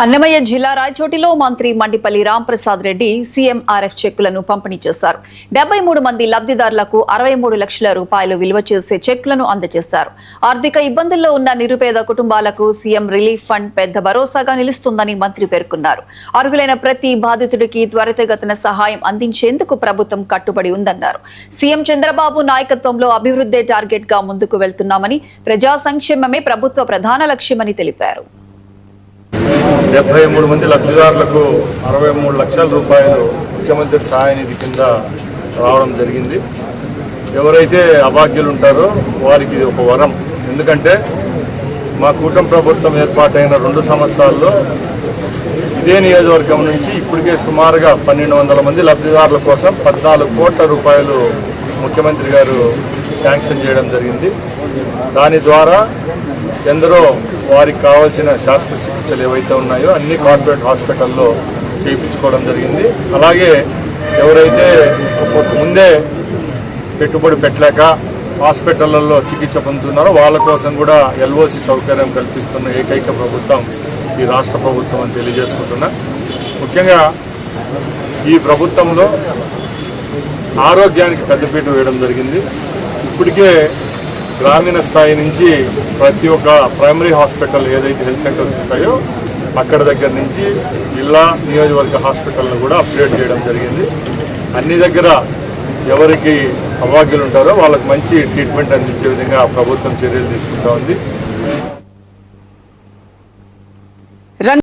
అన్నమయ్య జిల్లా రాయచోటిలో మంత్రి మండిపల్లి రాంప్రసాద్ రెడ్డి సీఎంఆర్ఎఫ్ చెక్కులను పంపిణీ చేశారు. 73 మంది లబ్ధిదారులకు 63 లక్షల రూపాయలు విలువ చేసే చెక్కులను అందజేశారు. ఆర్థిక ఇబ్బందుల్లో ఉన్న నిరుపేద కుటుంబాలకు సీఎం రిలీఫ్ ఫండ్ పెద్ద భరోసాగా నిలుస్తుందని మంత్రి పేర్కొన్నారు. అర్హులైన ప్రతి బాధితుడికి త్వరితగతిన సహాయం అందించేందుకు ప్రభుత్వం కట్టుబడి ఉందన్నారు. సీఎం చంద్రబాబు నాయకత్వంలో అభివృద్ధి టార్గెట్ గా ముందుకు వెళ్తున్నామని, ప్రజా సంక్షేమమే ప్రభుత్వ ప్రధాన లక్ష్యమని తెలిపారు. 73 మంది లబ్ధిదారులకు 63 లక్షల రూపాయలు ముఖ్యమంత్రి సహాయ నిధి కింద రావడం జరిగింది. ఎవరైతే అభాగ్యులు ఉంటారో వారికి ఇది ఒక వరం. ఎందుకంటే మా కూటమి ప్రభుత్వం ఏర్పాటైన 2 సంవత్సరాల్లో ఇదే నియోజకవర్గం నుంచి ఇప్పటికే సుమారుగా 1200 మంది లబ్ధిదారుల కోసం 14 కోట్ల రూపాయలు ముఖ్యమంత్రి గారు శాంక్షన్ చేయడం జరిగింది. దాని ద్వారా ఎందరో వారికి కావాల్సిన శస్త్రచికిత్సలు ఏవైతే ఉన్నాయో అన్ని కార్పొరేట్ హాస్పిటల్లో చేయించుకోవడం జరిగింది. అలాగే ఎవరైతే ముందే పెట్టుబడి పెట్టలేక హాస్పిటళ్లలో చికిత్స పొందుతున్నారో వాళ్ళ కోసం కూడా ఎల్ఓసి సౌకర్యం కల్పిస్తున్న ఏకైక ప్రభుత్వం ఈ రాష్ట్ర ప్రభుత్వం అని తెలియజేసుకుంటున్నా. ముఖ్యంగా ఈ ప్రభుత్వంలో ఆరోగ్యానికి పెద్దపీట వేయడం జరిగింది. ఇప్పటికే గ్రామీణ స్థాయి నుంచి ప్రతి ఒక్క ప్రైమరీ హాస్పిటల్ ఏదైతే హెల్త్ సెంటర్స్ ఉంటాయో అక్కడ దగ్గర నుంచి జిల్లా నియోజకవర్గ హాస్పిటల్ను కూడా అప్గ్రేడ్ చేయడం జరిగింది. అన్ని దగ్గర ఎవరికి అభాగ్యులు ఉంటారో వాళ్ళకి మంచి ట్రీట్మెంట్ అందించే విధంగా ప్రభుత్వం చర్యలు తీసుకుంటా ఉంది.